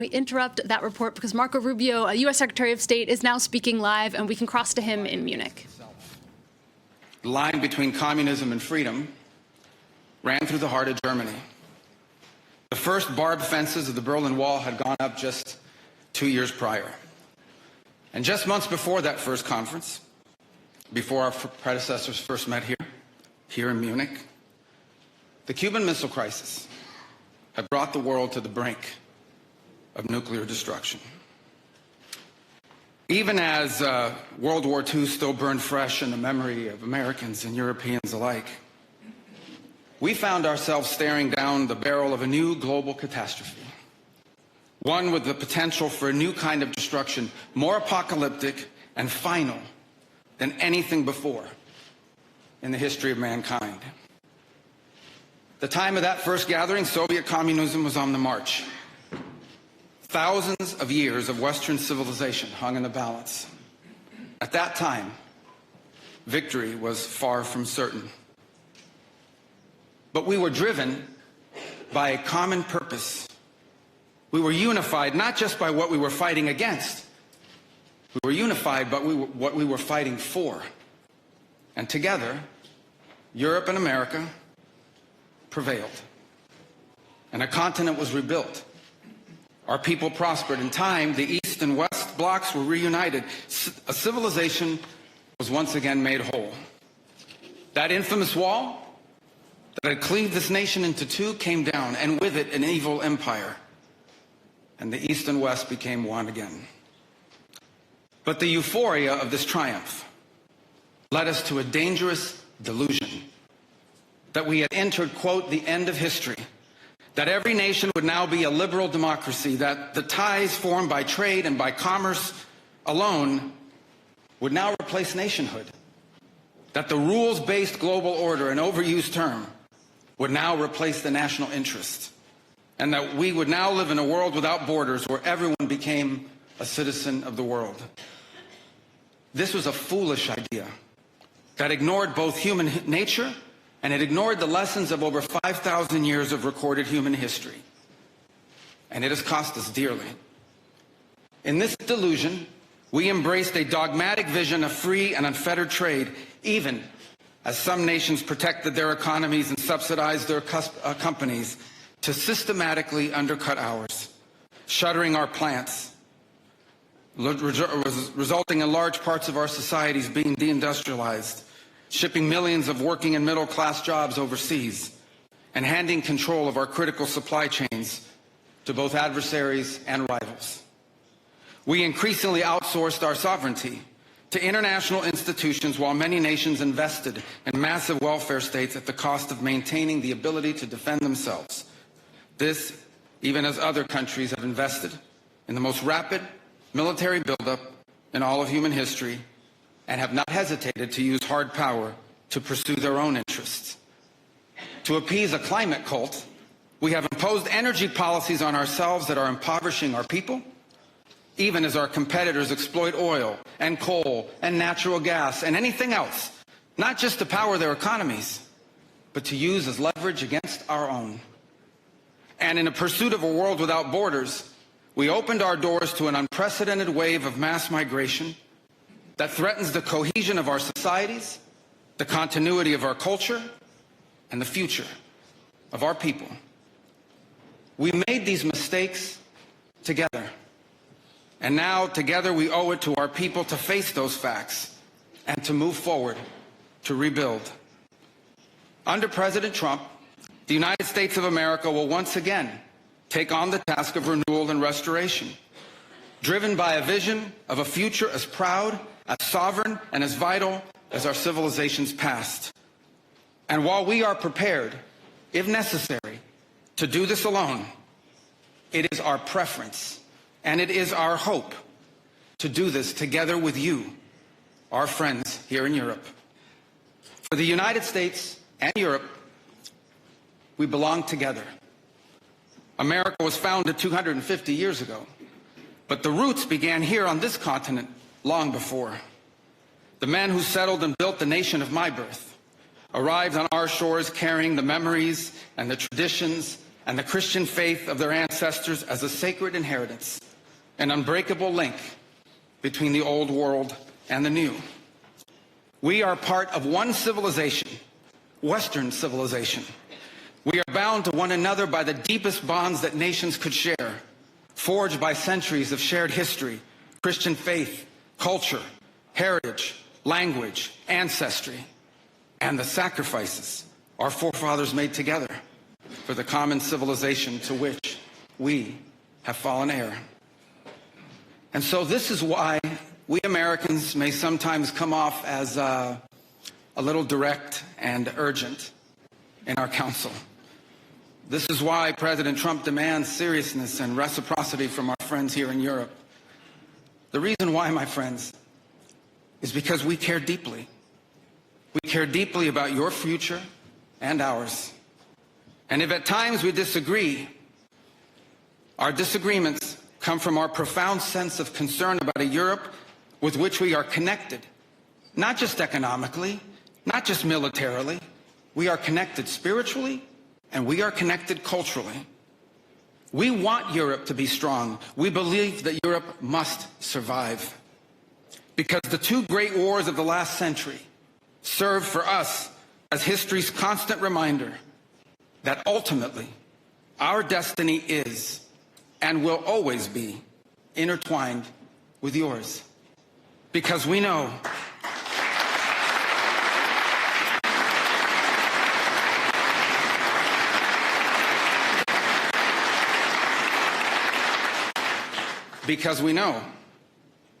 We interrupt that report because Marco Rubio, a U.S. Secretary of State, is now speaking live, and we can cross to him in Munich. The line between communism and freedom ran through the heart of Germany. The first barbed fences of the Berlin Wall had gone up just 2 years prior. And just months before that first conference, before our predecessors first met here in Munich, the Cuban Missile Crisis had brought the world to the brink of nuclear destruction. Even as World War II still burned fresh in the memory of Americans and Europeans alike, we found ourselves staring down the barrel of a new global catastrophe, one with the potential for a new kind of destruction, more apocalyptic and final than anything before in the history of mankind. The time of that first gathering, Soviet communism was on the march. Thousands of years of Western civilization hung in the balance. At that time, victory was far from certain. But we were driven by a common purpose. We were unified not just by what we were fighting against. We were unified by what we were fighting for. And together, Europe and America prevailed. And a continent was rebuilt. Our people prospered. In time, the East and West blocks were reunited. A civilization was once again made whole. That infamous wall that had cleaved this nation into two came down, and with it an evil empire. And the East and West became one again. But the euphoria of this triumph led us to a dangerous delusion that we had entered, quote, the end of history, that every nation would now be a liberal democracy, that the ties formed by trade and by commerce alone would now replace nationhood, that the rules-based global order, an overused term, would now replace the national interest, and that we would now live in a world without borders where everyone became a citizen of the world. This was a foolish idea that ignored both human nature and it ignored the lessons of over 5,000 years of recorded human history. And it has cost us dearly. In this delusion, we embraced a dogmatic vision of free and unfettered trade, even as some nations protected their economies and subsidized their companies to systematically undercut ours, shuttering our plants, resulting in large parts of our societies being deindustrialized, shipping millions of working and middle-class jobs overseas, and handing control of our critical supply chains to both adversaries and rivals. We increasingly outsourced our sovereignty to international institutions while many nations invested in massive welfare states at the cost of maintaining the ability to defend themselves. This, even as other countries have invested in the most rapid military buildup in all of human history and have not hesitated to use hard power to pursue their own interests. To appease a climate cult, we have imposed energy policies on ourselves that are impoverishing our people, even as our competitors exploit oil and coal and natural gas and anything else, not just to power their economies, but to use as leverage against our own. And in a pursuit of a world without borders, we opened our doors to an unprecedented wave of mass migration that threatens the cohesion of our societies, the continuity of our culture, and the future of our people. We made these mistakes together. And now, together, we owe it to our people to face those facts and to move forward, to rebuild. Under President Trump, the United States of America will once again take on the task of renewal and restoration, driven by a vision of a future as proud, as sovereign, and as vital as our civilization's past. And while we are prepared, if necessary, to do this alone, it is our preference and it is our hope to do this together with you, our friends here in Europe. For the United States and Europe, we belong together. America was founded 250 years ago, but the roots began here on this continent long before. The men who settled and built the nation of my birth arrived on our shores carrying the memories and the traditions and the Christian faith of their ancestors as a sacred inheritance, an unbreakable link between the old world and the new. We are part of one civilization, Western civilization. We are bound to one another by the deepest bonds that nations could share, forged by centuries of shared history, Christian faith, culture, heritage, language, ancestry, and the sacrifices our forefathers made together for the common civilization to which we have fallen heir. And so this is why we Americans may sometimes come off as a little direct and urgent in our counsel. This is why President Trump demands seriousness and reciprocity from our friends here in Europe. The reason why, my friends, is because we care deeply. We care deeply about your future and ours. And if at times we disagree, our disagreements come from our profound sense of concern about a Europe with which we are connected, not just economically, not just militarily. We are connected spiritually, and we are connected culturally. We want Europe to be strong. We believe that Europe must survive, because the two great wars of the last century serve for us as history's constant reminder that ultimately our destiny is and will always be intertwined with yours. Because we know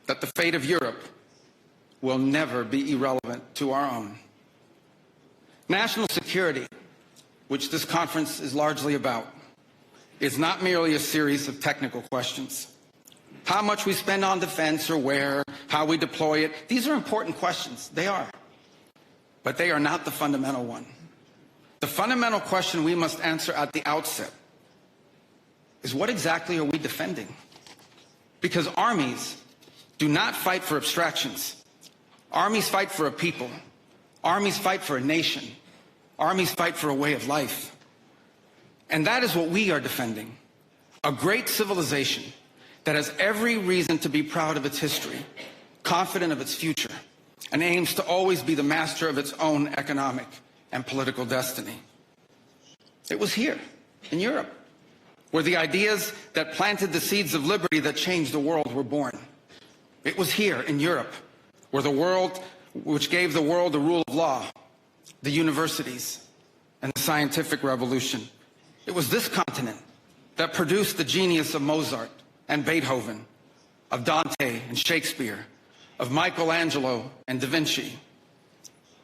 that the fate of Europe will never be irrelevant to our own. National security, which this conference is largely about, is not merely a series of technical questions. How much we spend on defense or where, how we deploy it, these are important questions. They are. But they are not the fundamental one. The fundamental question we must answer at the outset is, what exactly are we defending? Because armies do not fight for abstractions. Armies fight for a people. Armies fight for a nation. Armies fight for a way of life. And that is what we are defending. A great civilization that has every reason to be proud of its history, confident of its future, and aims to always be the master of its own economic and political destiny. It was here, in Europe, where the ideas that planted the seeds of liberty that changed the world were born. It was here, in Europe, which gave the world the rule of law, the universities, and the scientific revolution. It was this continent that produced the genius of Mozart and Beethoven, of Dante and Shakespeare, of Michelangelo and Da Vinci,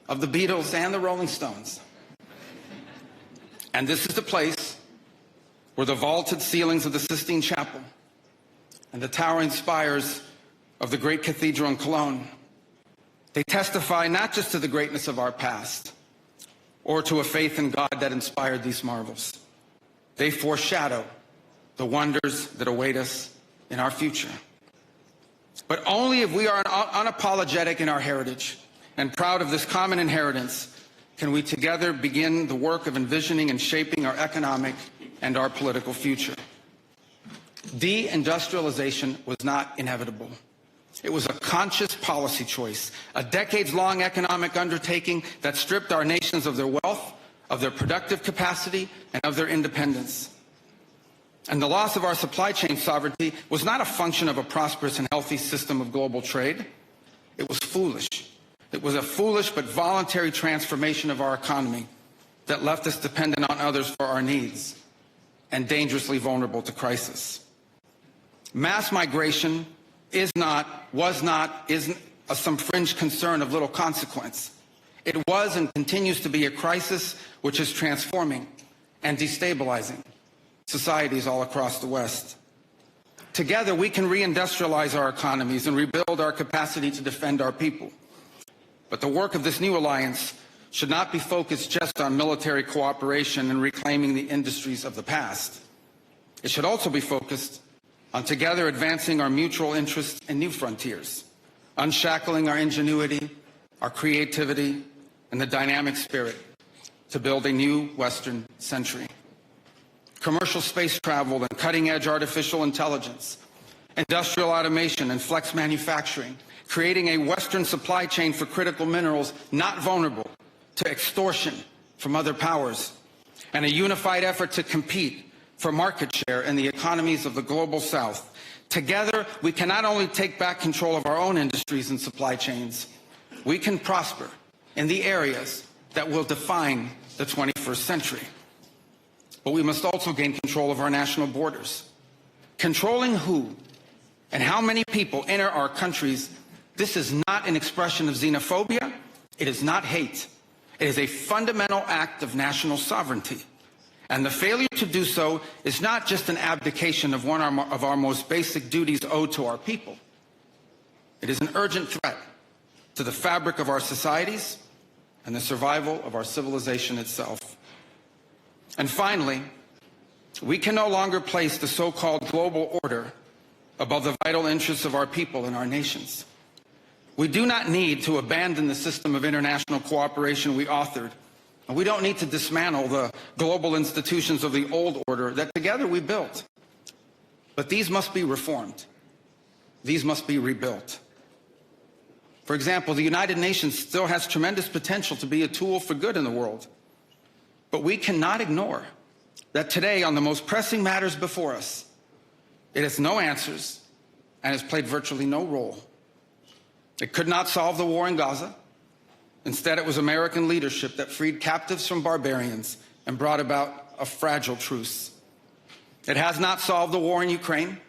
of the Beatles and the Rolling Stones. And this is the place where the vaulted ceilings of the Sistine Chapel and the towering spires of the great cathedral in Cologne, they testify not just to the greatness of our past or to a faith in God that inspired these marvels. They foreshadow the wonders that await us in our future. But only if we are unapologetic in our heritage and proud of this common inheritance can we together begin the work of envisioning and shaping our economic and our political future. Deindustrialization was not inevitable. It was a conscious policy choice, a decades-long economic undertaking that stripped our nations of their wealth, of their productive capacity, and of their independence. And the loss of our supply chain sovereignty was not a function of a prosperous and healthy system of global trade. It was foolish. It was a foolish but voluntary transformation of our economy that left us dependent on others for our needs and dangerously vulnerable to crisis. Mass migration isn't some fringe concern of little consequence. It was and continues to be a crisis which is transforming and destabilizing societies all across the West. Together, we can reindustrialize our economies and rebuild our capacity to defend our people. But the work of this new alliance should not be focused just on military cooperation and reclaiming the industries of the past. It should also be focused on together advancing our mutual interests in new frontiers, unshackling our ingenuity, our creativity, and the dynamic spirit to build a new Western century. commercial space travel and cutting-edge artificial intelligence, industrial automation and flex manufacturing, creating a Western supply chain for critical minerals not vulnerable to extortion from other powers, and a unified effort to compete for market share in the economies of the global South. Together, we can not only take back control of our own industries and supply chains, we can prosper in the areas that will define the 21st century. But we must also gain control of our national borders. Controlling who and how many people enter our countries, this is not an expression of xenophobia. It is not hate. It is a fundamental act of national sovereignty. And the failure to do so is not just an abdication of one of our most basic duties owed to our people. It is an urgent threat to the fabric of our societies and the survival of our civilization itself. And finally, we can no longer place the so-called global order above the vital interests of our people and our nations. We do not need to abandon the system of international cooperation we authored, and we don't need to dismantle the global institutions of the old order that together we built. But these must be reformed. These must be rebuilt. For example, the United Nations still has tremendous potential to be a tool for good in the world. But we cannot ignore that today, on the most pressing matters before us, it has no answers and has played virtually no role. It could not solve the war in Gaza. Instead, it was American leadership that freed captives from barbarians and brought about a fragile truce. It has not solved the war in Ukraine.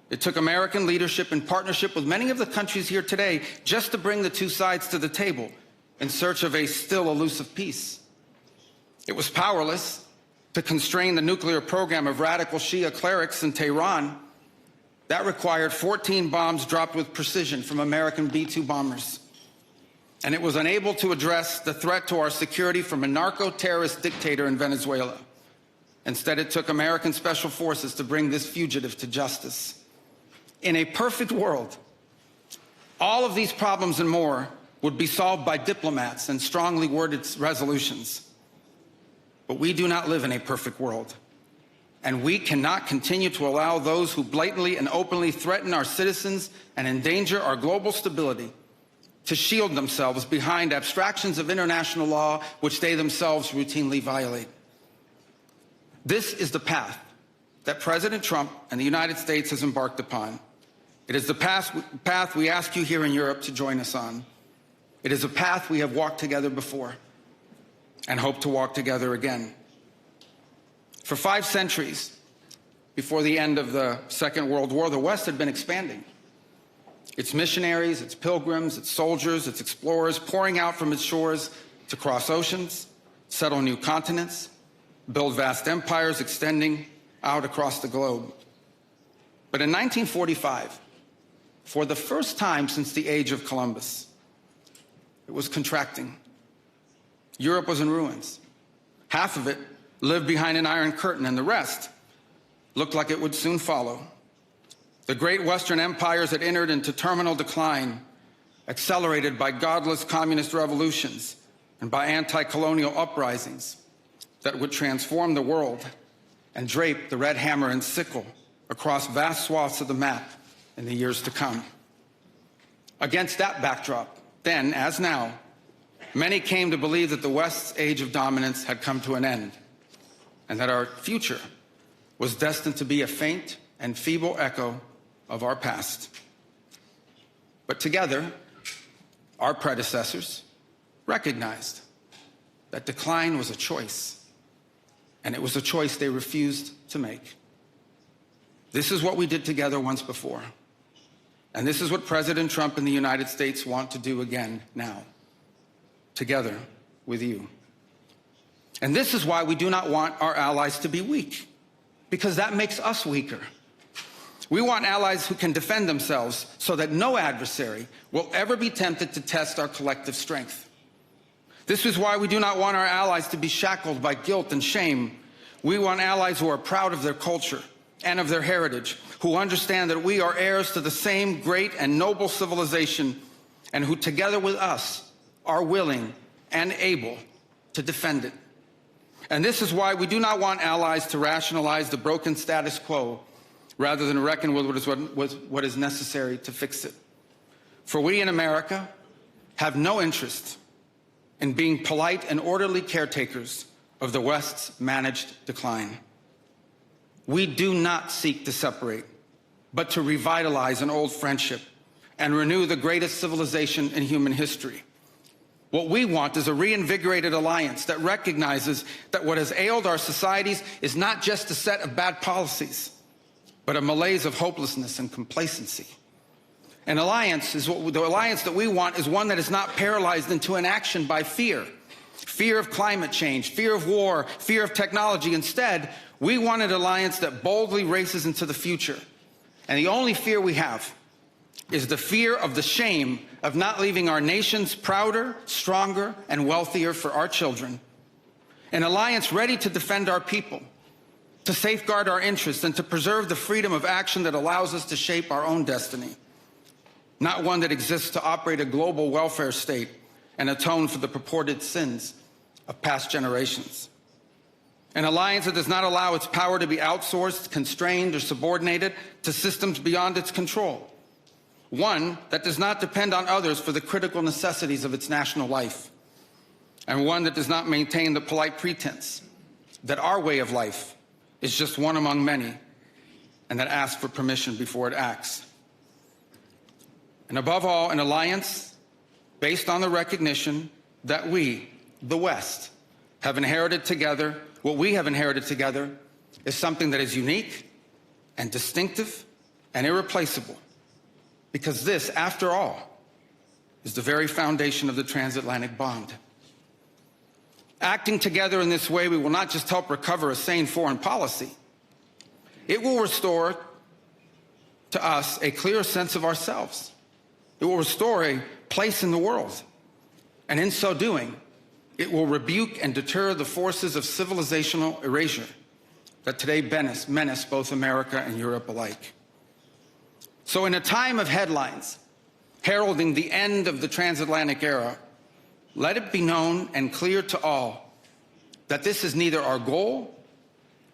It took American leadership in partnership with many of the countries here today just to bring the two sides to the table in search of a still elusive peace. It was powerless to constrain the nuclear program of radical Shia clerics in Tehran. That required 14 bombs dropped with precision from American B-2 bombers. And it was unable to address the threat to our security from a narco-terrorist dictator in Venezuela. Instead, it took American special forces to bring this fugitive to justice. In a perfect world, all of these problems and more would be solved by diplomats and strongly worded resolutions. But we do not live in a perfect world. And we cannot continue to allow those who blatantly and openly threaten our citizens and endanger our global stability to shield themselves behind abstractions of international law which they themselves routinely violate. This is the path that President Trump and the United States has embarked upon. It is the path we ask you here in Europe to join us on. It is a path we have walked together before and hope to walk together again. For 5 centuries, before the end of the Second World War, the West had been expanding. Its missionaries, its pilgrims, its soldiers, its explorers pouring out from its shores to cross oceans, settle new continents, build vast empires extending out across the globe. But in 1945, for the first time since the age of Columbus, it was contracting. Europe was in ruins. Half of it lived behind an iron curtain, and the rest looked like it would soon follow. The great Western empires had entered into terminal decline, accelerated by godless communist revolutions and by anti-colonial uprisings that would transform the world and drape the red hammer and sickle across vast swaths of the map in the years to come. Against that backdrop, then as now, many came to believe that the West's age of dominance had come to an end, and that our future was destined to be a faint and feeble echo of our past. But together, our predecessors recognized that decline was a choice, and it was a choice they refused to make. This is what we did together once before, and this is what President Trump and the United States want to do again now, together with you. And this is why we do not want our allies to be weak, because that makes us weaker. We want allies who can defend themselves so that no adversary will ever be tempted to test our collective strength. This is why we do not want our allies to be shackled by guilt and shame. We want allies who are proud of their culture and of their heritage, who understand that we are heirs to the same great and noble civilization, and who together with us are willing and able to defend it. And this is why we do not want allies to rationalize the broken status quo rather than reckon with what is necessary to fix it. For we in America have no interest in being polite and orderly caretakers of the West's managed decline. We do not seek to separate, but to revitalize an old friendship and renew the greatest civilization in human history. What we want is a reinvigorated alliance that recognizes that what has ailed our societies is not just a set of bad policies, but a malaise of hopelessness and complacency. An alliance is the alliance that we want is one that is not paralyzed into inaction by fear. Fear of climate change, fear of war, fear of technology. Instead, we want an alliance that boldly races into the future. And the only fear we have is the fear of the shame of not leaving our nations prouder, stronger, and wealthier for our children. An alliance ready to defend our people, to safeguard our interests, and to preserve the freedom of action that allows us to shape our own destiny. Not one that exists to operate a global welfare state and atone for the purported sins of past generations. An alliance that does not allow its power to be outsourced, constrained, or subordinated to systems beyond its control. One that does not depend on others for the critical necessities of its national life. And one that does not maintain the polite pretense that our way of life is just one among many, and that asks for permission before it acts. And above all, an alliance based on the recognition that we, the West, have inherited together. What we have inherited together is something that is unique and distinctive and irreplaceable. Because this, after all, is the very foundation of the transatlantic bond. Acting together in this way, we will not just help recover a sane foreign policy. It will restore to us a clear sense of ourselves. It will restore a place in the world. And in so doing, it will rebuke and deter the forces of civilizational erasure that today menace both America and Europe alike. So in a time of headlines heralding the end of the transatlantic era, let it be known and clear to all that this is neither our goal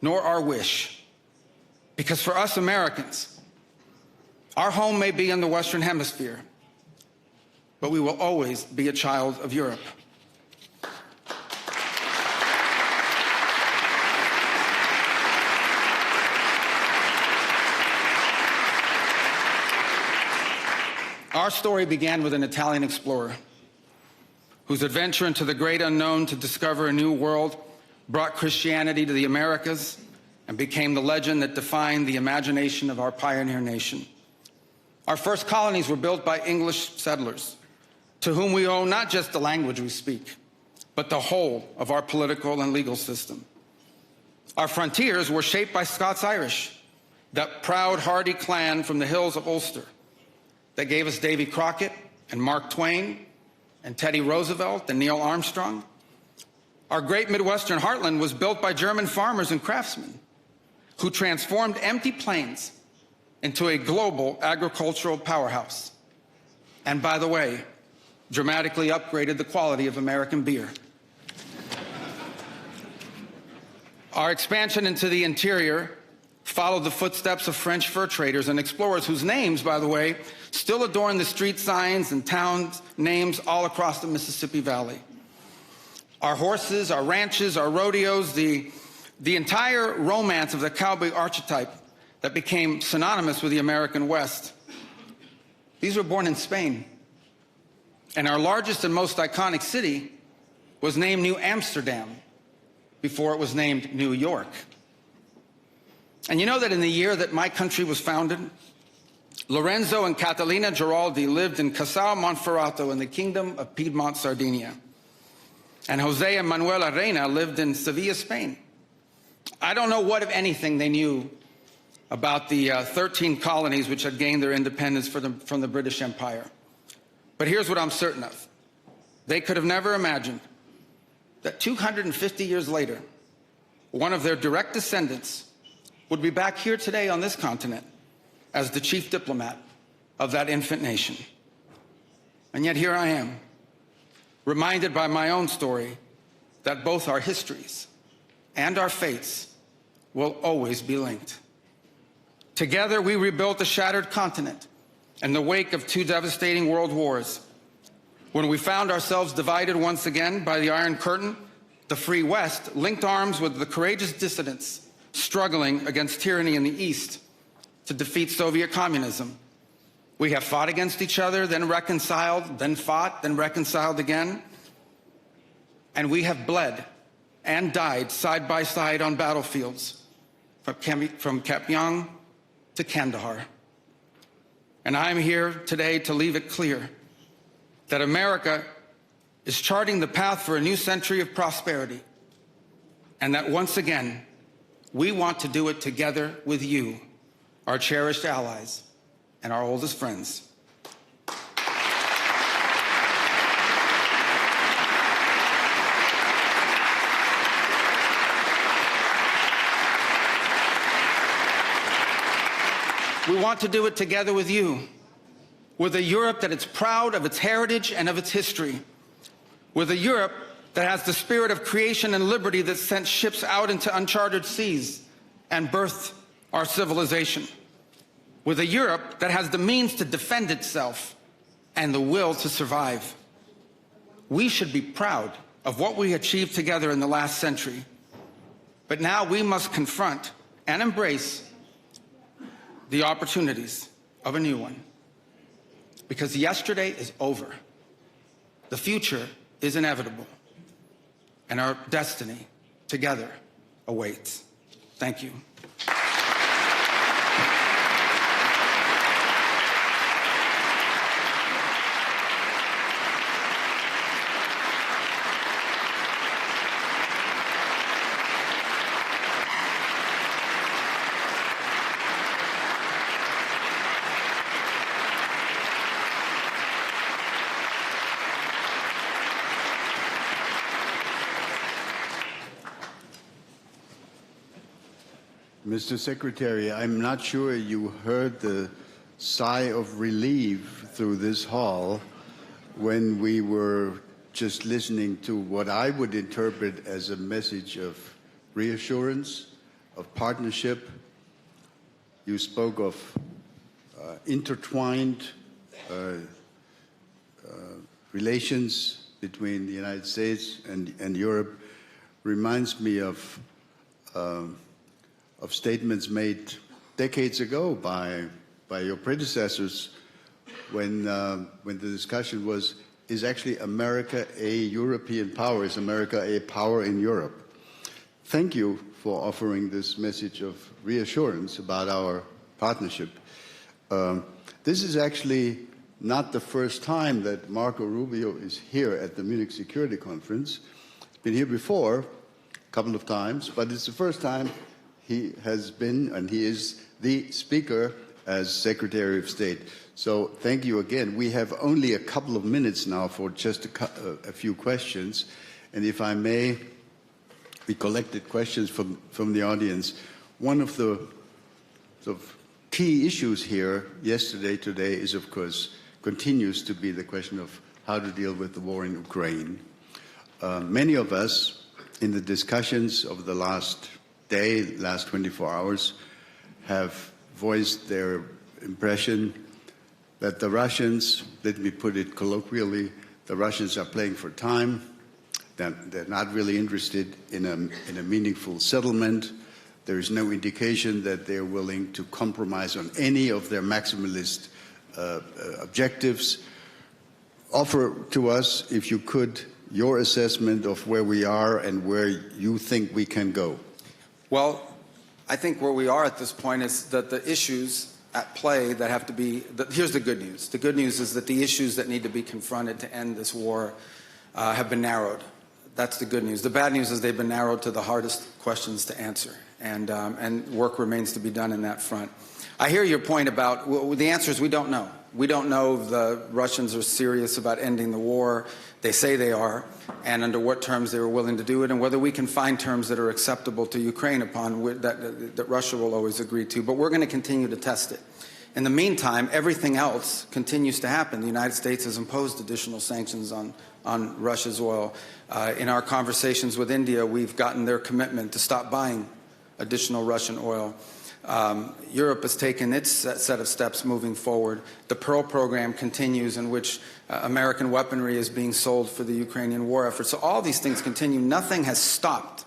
nor our wish. Because for us Americans, our home may be in the Western Hemisphere, but we will always be a child of Europe. Our story began with an Italian explorer whose adventure into the great unknown to discover a new world brought Christianity to the Americas and became the legend that defined the imagination of our pioneer nation. Our first colonies were built by English settlers, to whom we owe not just the language we speak, but the whole of our political and legal system. Our frontiers were shaped by Scots-Irish, that proud, hardy clan from the hills of Ulster that gave us Davy Crockett and Mark Twain and Teddy Roosevelt and Neil Armstrong. Our great Midwestern heartland was built by German farmers and craftsmen who transformed empty plains into a global agricultural powerhouse. And by the way, dramatically upgraded the quality of American beer. Our expansion into the interior followed the footsteps of French fur traders and explorers whose names, by the way, still adorn the street signs and town names all across the Mississippi Valley. Our horses, our ranches, our rodeos, the entire romance of the cowboy archetype that became synonymous with the American West. These were born in Spain. And our largest and most iconic city was named New Amsterdam before it was named New York. And you know that in the year that my country was founded, Lorenzo and Catalina Giraldi lived in Casal Monferrato in the Kingdom of Piedmont, Sardinia. And Jose and Manuela Reina lived in Sevilla, Spain. I don't know what, if anything, they knew about the 13 colonies which had gained their independence from the British Empire. But here's what I'm certain of. They could have never imagined that 250 years later, one of their direct descendants would be back here today on this continent as the chief diplomat of that infant nation. And yet here I am, reminded by my own story that both our histories and our fates will always be linked. Together, we rebuilt a shattered continent in the wake of 2 devastating world wars. When we found ourselves divided once again by the Iron Curtain, the Free West linked arms with the courageous dissidents struggling against tyranny in the East to defeat Soviet communism. We have fought against each other, then reconciled, then fought, then reconciled again. And we have bled and died side by side on battlefields, from Kapyong to Kandahar. And I'm here today to leave it clear that America is charting the path for a new century of prosperity, and that once again, we want to do it together with you, our cherished allies and our oldest friends. We want to do it together with you, with a Europe that is proud of its heritage and of its history, with a Europe that has the spirit of creation and liberty that sent ships out into uncharted seas and birthed our civilization, with a Europe that has the means to defend itself and the will to survive. We should be proud of what we achieved together in the last century, but now we must confront and embrace the opportunities of a new one. Because yesterday is over. The future is inevitable. And our destiny together awaits. Thank you. Mr. Secretary, I'm not sure you heard the sigh of relief through this hall when we were just listening to what I would interpret as a message of reassurance, of partnership. You spoke of intertwined relations between the United States and Europe. Reminds me of statements made decades ago by your predecessors when the discussion was, is actually America a European power? Is America a power in Europe? Thank you for offering this message of reassurance about our partnership. This is actually not the first time that Marco Rubio is here at the Munich Security Conference. He's been here before, a couple of times, but it's the first time he has been, and he is the speaker as Secretary of State. So thank you again. We have only a couple of minutes now for just a few questions. And if I may, we collected questions from the audience. One of the sort of key issues here yesterday, today, is of course, continues to be the question of how to deal with the war in Ukraine. Many of us in the discussions of the last 24 hours, have voiced their impression that the Russians, let me put it colloquially, the Russians are playing for time. They're not really interested in a meaningful settlement. There is no indication that they're willing to compromise on any of their maximalist objectives. Offer to us, if you could, your assessment of where we are and where you think we can go. Well, I think where we are at this point is that the issues at play that have to be, here's the good news. The good news is that the issues that need to be confronted to end this war have been narrowed. That's the good news. The bad news is they've been narrowed to the hardest questions to answer, and work remains to be done in that front. I hear your point about, well, the answer is we don't know. We don't know if the Russians are serious about ending the war. They say they are, and under what terms they were willing to do it, and whether we can find terms that are acceptable to Ukraine upon that Russia will always agree to. But we're going to continue to test it. In the meantime, everything else continues to happen. The United States has imposed additional sanctions on on Russia's oil. In our conversations with India, we've gotten their commitment to stop buying additional Russian oil. Europe has taken its set of steps moving forward. The Pearl program continues, in which American weaponry is being sold for the Ukrainian war effort. So all these things continue. Nothing has stopped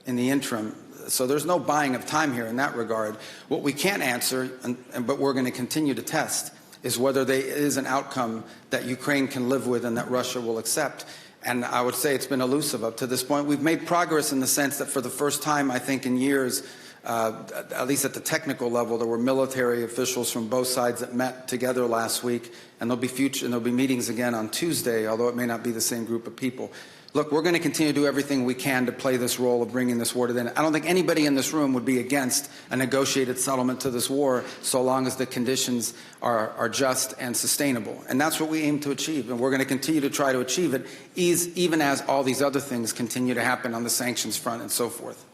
in the interim. So there's no buying of time here in that regard. What we can't answer, but we're going to continue to test, is whether there is an outcome that Ukraine can live with and that Russia will accept. And I would say it's been elusive up to this point. We've made progress in the sense that for the first time, I think, in years, at least at the technical level, there were military officials from both sides that met together last week, and there'll be meetings again on Tuesday, although it may not be the same group of people. Look, we're going to continue to do everything we can to play this role of bringing this war to the end. I don't think anybody in this room would be against a negotiated settlement to this war so long as the conditions are just and sustainable. And that's what we aim to achieve, and we're going to continue to try to achieve it, even as all these other things continue to happen on the sanctions front and so forth.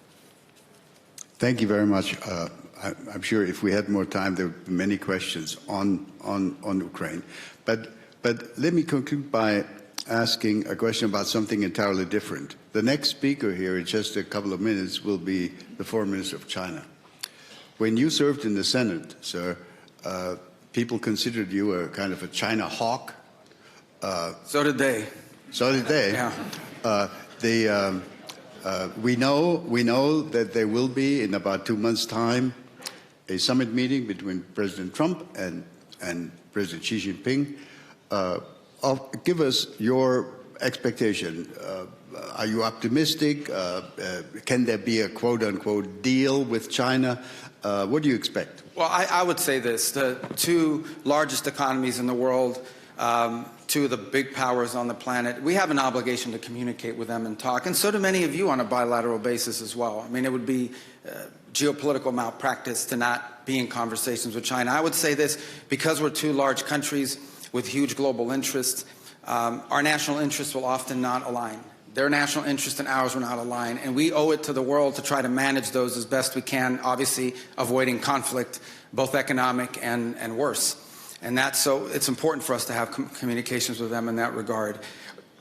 Thank you very much. I'm sure if we had more time, there would be many questions on Ukraine. But let me conclude by asking a question about something entirely different. The next speaker here in just a couple of minutes will be the Foreign Minister of China. When you served in the Senate, sir, people considered you a kind of a China hawk. So did they. So did they. Yeah. We know that there will be, in about 2 months' time, a summit meeting between President Trump and President Xi Jinping. Give us your expectation. Are you optimistic? Can there be a quote-unquote deal with China? What do you expect? Well, I would say this. The two largest economies in the world, two of the big powers on the planet, we have an obligation to communicate with them and talk, and so do many of you on a bilateral basis as well. I mean, it would be geopolitical malpractice to not be in conversations with China. I would say this, because we're two large countries with huge global interests, our national interests will often not align. Their national interest and ours will not align, and we owe it to the world to try to manage those as best we can, obviously avoiding conflict, both economic and worse. And so it's important for us to have communications with them in that regard.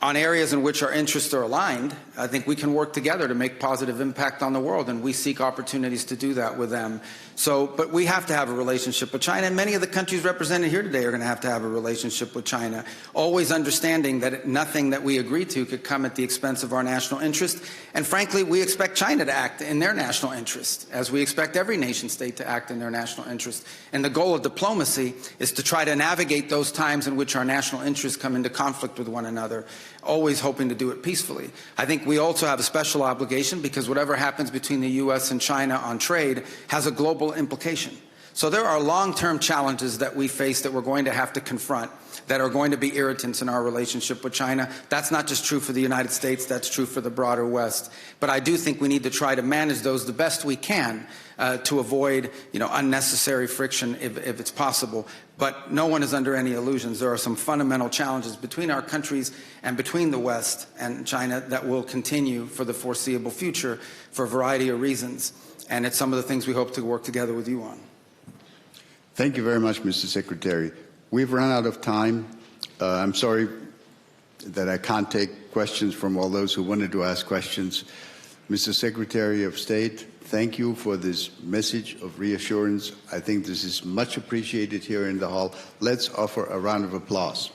On areas in which our interests are aligned, I think we can work together to make positive impact on the world, and we seek opportunities to do that with them. But we have to have a relationship with China, and many of the countries represented here today are going to have a relationship with China, always understanding that nothing that we agree to could come at the expense of our national interest. And frankly, we expect China to act in their national interest, as we expect every nation state to act in their national interest. And the goal of diplomacy is to try to navigate those times in which our national interests come into conflict with one another, always hoping to do it peacefully. I think we also have a special obligation, because whatever happens between the U.S. and China on trade has a global implication. So there are long-term challenges that we face that we're going to have to confront that are going to be irritants in our relationship with China. That's not just true for the United States, that's true for the broader West. But I do think we need to try to manage those the best we can to avoid, unnecessary friction if it's possible. But no one is under any illusions. There are some fundamental challenges between our countries and between the West and China that will continue for the foreseeable future for a variety of reasons. And it's some of the things we hope to work together with you on. Thank you very much, Mr. Secretary. We've run out of time. I'm sorry that I can't take questions from all those who wanted to ask questions. Mr. Secretary of State, thank you for this message of reassurance. I think this is much appreciated here in the hall. Let's offer a round of applause.